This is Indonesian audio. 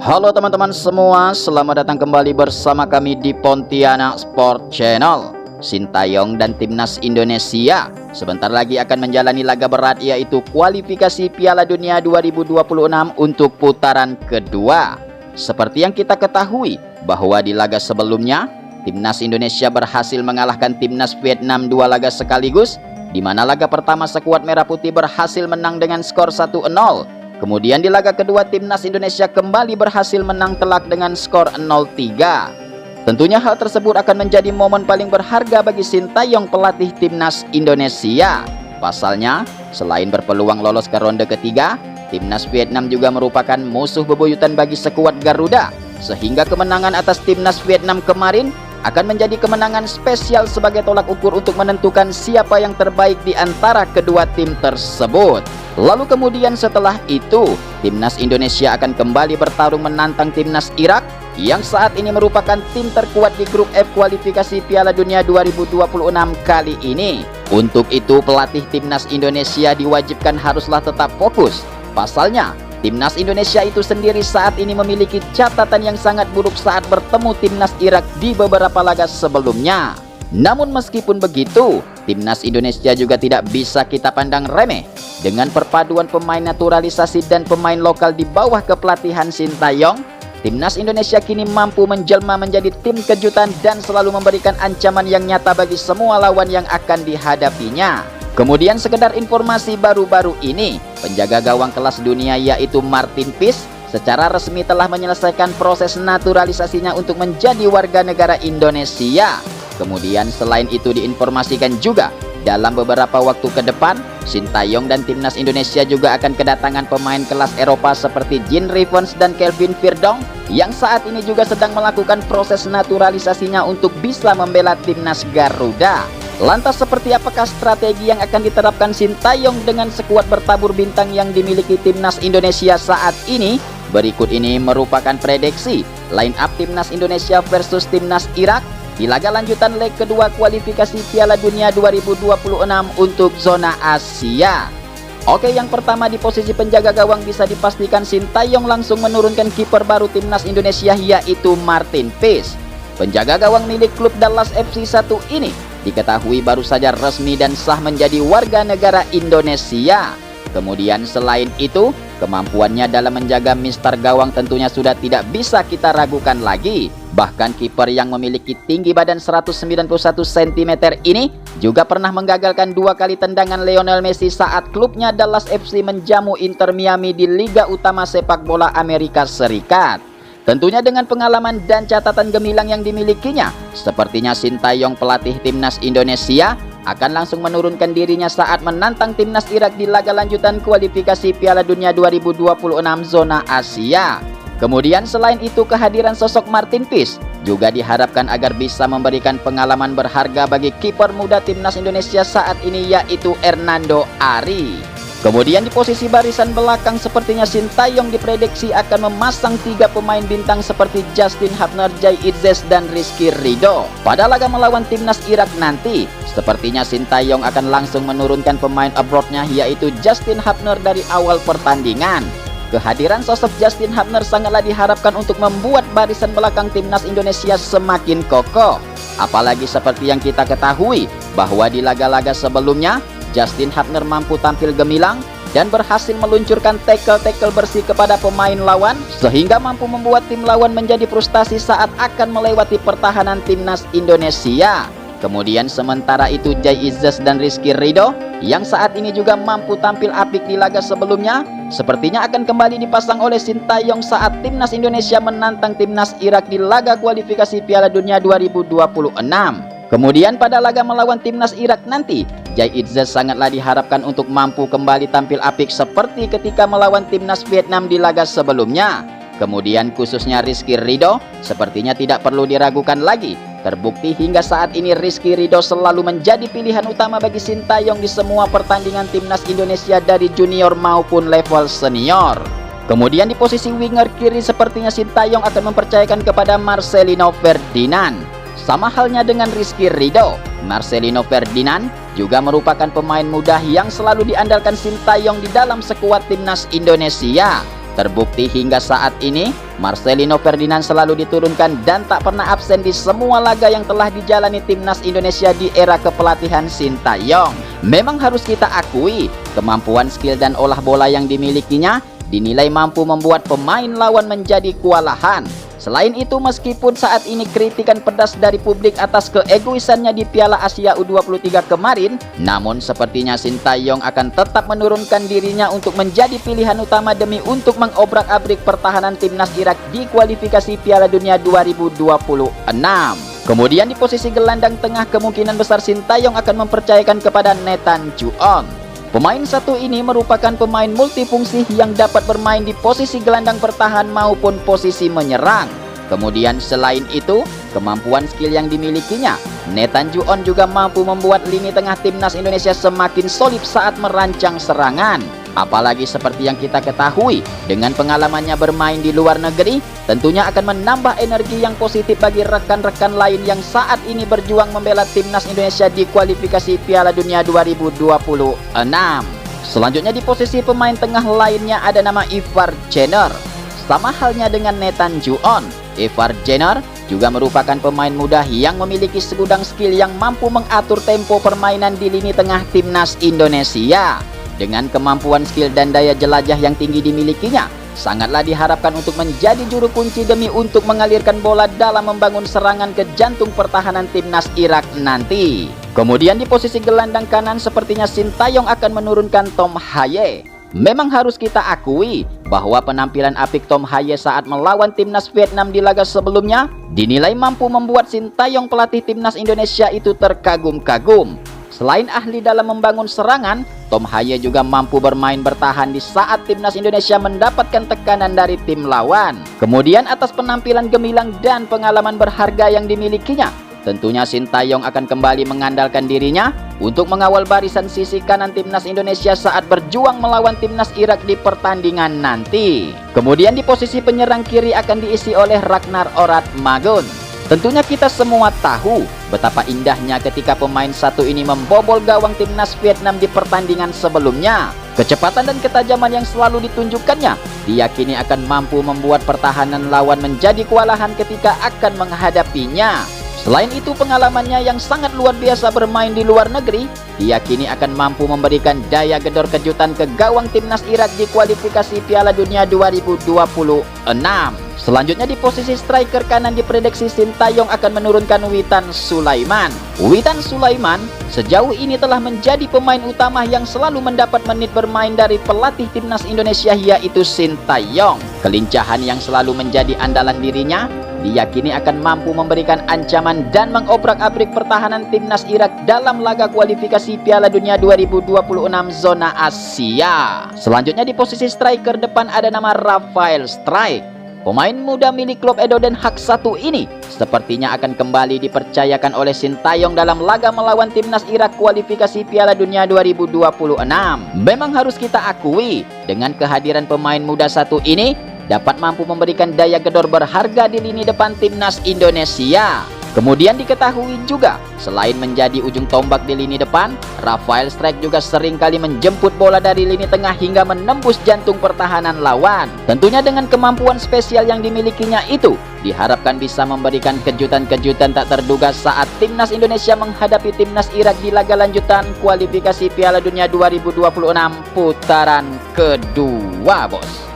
Halo teman-teman semua, selamat datang kembali bersama kami di Pontianak Sport Channel. Sintayong dan timnas Indonesia sebentar lagi akan menjalani laga berat, yaitu kualifikasi Piala Dunia 2026 untuk putaran kedua. Seperti yang kita ketahui bahwa di laga sebelumnya timnas Indonesia berhasil mengalahkan timnas Vietnam 2 laga sekaligus, di mana laga pertama skuad merah putih berhasil menang dengan skor 1-0. Kemudian di laga kedua timnas Indonesia kembali berhasil menang telak dengan skor 0-3. Tentunya hal tersebut akan menjadi momen paling berharga bagi Sintayong, pelatih timnas Indonesia. Pasalnya, selain berpeluang lolos ke ronde ketiga, timnas Vietnam juga merupakan musuh bebuyutan bagi skuad Garuda. Sehingga kemenangan atas timnas Vietnam kemarin akan menjadi kemenangan spesial sebagai tolak ukur untuk menentukan siapa yang terbaik di antara kedua tim tersebut. Lalu kemudian setelah itu, timnas Indonesia akan kembali bertarung menantang timnas Irak yang saat ini merupakan tim terkuat di grup F kualifikasi Piala Dunia 2026 kali ini. Untuk itu, pelatih timnas Indonesia diwajibkan haruslah tetap fokus. Pasalnya, timnas Indonesia itu sendiri saat ini memiliki catatan yang sangat buruk saat bertemu timnas Irak di beberapa laga sebelumnya. Namun meskipun begitu, timnas Indonesia juga tidak bisa kita pandang remeh. Dengan perpaduan pemain naturalisasi dan pemain lokal di bawah kepelatihan Sintayong, timnas Indonesia kini mampu menjelma menjadi tim kejutan dan selalu memberikan ancaman yang nyata bagi semua lawan yang akan dihadapinya. Kemudian sekedar informasi baru-baru ini, penjaga gawang kelas dunia yaitu Martin Peace secara resmi telah menyelesaikan proses naturalisasinya untuk menjadi warga negara Indonesia. Kemudian selain itu diinformasikan juga dalam beberapa waktu ke depan, Sintayong dan timnas Indonesia juga akan kedatangan pemain kelas Eropa seperti Jean Rivens dan Kelvin Verdong yang saat ini juga sedang melakukan proses naturalisasinya untuk bisa membela timnas Garuda. Lantas seperti apakah strategi yang akan diterapkan Sintayong dengan skuad bertabur bintang yang dimiliki timnas Indonesia saat ini? Berikut ini merupakan prediksi line up timnas Indonesia versus timnas Irak di laga lanjutan leg kedua kualifikasi Piala Dunia 2026 untuk zona Asia. Oke, yang pertama di posisi penjaga gawang bisa dipastikan Sintayong langsung menurunkan kiper baru timnas Indonesia yaitu Martin Peace. Penjaga gawang milik klub Dallas FC 1 ini diketahui baru saja resmi dan sah menjadi warga negara Indonesia. Kemudian selain itu, kemampuannya dalam menjaga mister gawang tentunya sudah tidak bisa kita ragukan lagi. Bahkan kiper yang memiliki tinggi badan 191 cm ini juga pernah menggagalkan 2 kali tendangan Lionel Messi saat klubnya Dallas FC menjamu Inter Miami di Liga Utama Sepak Bola Amerika Serikat. Tentunya dengan pengalaman dan catatan gemilang yang dimilikinya, sepertinya Sintayong, pelatih timnas Indonesia, akan langsung menurunkan dirinya saat menantang timnas Irak di laga lanjutan kualifikasi Piala Dunia 2026 zona Asia. Kemudian selain itu, kehadiran sosok Martin Peace juga diharapkan agar bisa memberikan pengalaman berharga bagi kiper muda timnas Indonesia saat ini yaitu Hernando Ari. Kemudian di posisi barisan belakang sepertinya Sintayong diprediksi akan memasang 3 pemain bintang seperti Justin Hubner, Jai Itzes, dan Rizky Ridho. Pada laga melawan timnas Irak nanti, sepertinya Sintayong akan langsung menurunkan pemain abroadnya yaitu Justin Hubner dari awal pertandingan. Kehadiran sosok Justin Hubner sangatlah diharapkan untuk membuat barisan belakang timnas Indonesia semakin kokoh. Apalagi seperti yang kita ketahui bahwa di laga-laga sebelumnya Justin Hubner mampu tampil gemilang dan berhasil meluncurkan tackle-tackle bersih kepada pemain lawan sehingga mampu membuat tim lawan menjadi frustasi saat akan melewati pertahanan timnas Indonesia. Kemudian sementara itu Jai Itzes dan Rizky Ridho yang saat ini juga mampu tampil apik di laga sebelumnya sepertinya akan kembali dipasang oleh Sintayong saat timnas Indonesia menantang timnas Irak di laga kualifikasi Piala Dunia 2026. Kemudian pada laga melawan timnas Irak nanti, Jai Itzes sangatlah diharapkan untuk mampu kembali tampil apik seperti ketika melawan timnas Vietnam di laga sebelumnya. Kemudian khususnya Rizky Ridho sepertinya tidak perlu diragukan lagi. Terbukti hingga saat ini Rizky Ridho selalu menjadi pilihan utama bagi Sintayong di semua pertandingan timnas Indonesia dari junior maupun level senior. Kemudian di posisi winger kiri sepertinya Sintayong akan mempercayakan kepada Marcelino Ferdinand. Sama halnya dengan Rizky Ridho, Marcelino Ferdinand juga merupakan pemain muda yang selalu diandalkan Sintayong di dalam skuad timnas Indonesia. Terbukti hingga saat ini, Marcelino Ferdinand selalu diturunkan dan tak pernah absen di semua laga yang telah dijalani timnas Indonesia di era kepelatihan Sintayong. Memang harus kita akui, kemampuan skill dan olah bola yang dimilikinya dinilai mampu membuat pemain lawan menjadi kewalahan. Selain itu, meskipun saat ini kritikan pedas dari publik atas keegoisannya di Piala Asia U23 kemarin, namun sepertinya Sintayong akan tetap menurunkan dirinya untuk menjadi pilihan utama demi untuk mengobrak-abrik pertahanan timnas Irak di kualifikasi Piala Dunia 2026. Kemudian di posisi gelandang tengah, kemungkinan besar Sintayong akan mempercayakan kepada Nathan Juon. Pemain satu ini merupakan pemain multifungsi yang dapat bermain di posisi gelandang bertahan maupun posisi menyerang. Kemudian selain itu, kemampuan skill yang dimilikinya, Nathan Juon juga mampu membuat lini tengah timnas Indonesia semakin solid saat merancang serangan. Apalagi seperti yang kita ketahui, dengan pengalamannya bermain di luar negeri, tentunya akan menambah energi yang positif bagi rekan-rekan lain yang saat ini berjuang membela timnas Indonesia di kualifikasi Piala Dunia 2026. Selanjutnya di posisi pemain tengah lainnya ada nama Ivar Jenner. Sama halnya dengan Nathan Juon, Ivar Jenner juga merupakan pemain muda yang memiliki segudang skill yang mampu mengatur tempo permainan di lini tengah timnas Indonesia. Dengan kemampuan skill dan daya jelajah yang tinggi dimilikinya, sangatlah diharapkan untuk menjadi juru kunci demi untuk mengalirkan bola dalam membangun serangan ke jantung pertahanan timnas Irak nanti. Kemudian di posisi gelandang kanan, sepertinya Sintayong akan menurunkan Tom Haye. Memang harus kita akui bahwa penampilan apik Tom Haye saat melawan timnas Vietnam di laga sebelumnya dinilai mampu membuat Sintayong pelatih timnas Indonesia itu terkagum-kagum. Selain ahli dalam membangun serangan, Tom Haye juga mampu bermain bertahan di saat timnas Indonesia mendapatkan tekanan dari tim lawan. Kemudian atas penampilan gemilang dan pengalaman berharga yang dimilikinya, tentunya Sintayong akan kembali mengandalkan dirinya untuk mengawal barisan sisi kanan timnas Indonesia saat berjuang melawan timnas Irak di pertandingan nanti. Kemudian di posisi penyerang kiri akan diisi oleh Ragnar Oratmagun. Tentunya kita semua tahu betapa indahnya ketika pemain satu ini membobol gawang timnas Vietnam di pertandingan sebelumnya. Kecepatan dan ketajaman yang selalu ditunjukkannya diyakini akan mampu membuat pertahanan lawan menjadi kewalahan ketika akan menghadapinya. Selain itu, pengalamannya yang sangat luar biasa bermain di luar negeri diyakini akan mampu memberikan daya gedor kejutan ke gawang timnas Irak di kualifikasi Piala Dunia 2026. Selanjutnya di posisi striker kanan diprediksi Sintayong akan menurunkan Witan Sulaiman. Witan Sulaiman sejauh ini telah menjadi pemain utama yang selalu mendapat menit bermain dari pelatih timnas Indonesia, yaitu Sintayong. Kelincahan yang selalu menjadi andalan dirinya diyakini akan mampu memberikan ancaman dan mengobrak-abrik pertahanan timnas Irak dalam laga kualifikasi Piala Dunia 2026 zona Asia. Selanjutnya di posisi striker depan ada nama Rafael Strijk. Pemain muda milik klub Edo Den Haag satu ini sepertinya akan kembali dipercayakan oleh Sintayong dalam laga melawan timnas Irak kualifikasi Piala Dunia 2026. Memang harus kita akui, dengan kehadiran pemain muda satu ini dapat mampu memberikan daya gedor berharga di lini depan timnas Indonesia. Kemudian diketahui juga, selain menjadi ujung tombak di lini depan, Rafael Strijk juga seringkali menjemput bola dari lini tengah hingga menembus jantung pertahanan lawan. Tentunya dengan kemampuan spesial yang dimilikinya itu, diharapkan bisa memberikan kejutan-kejutan tak terduga saat timnas Indonesia menghadapi timnas Irak di laga lanjutan kualifikasi Piala Dunia 2026 putaran kedua, bos.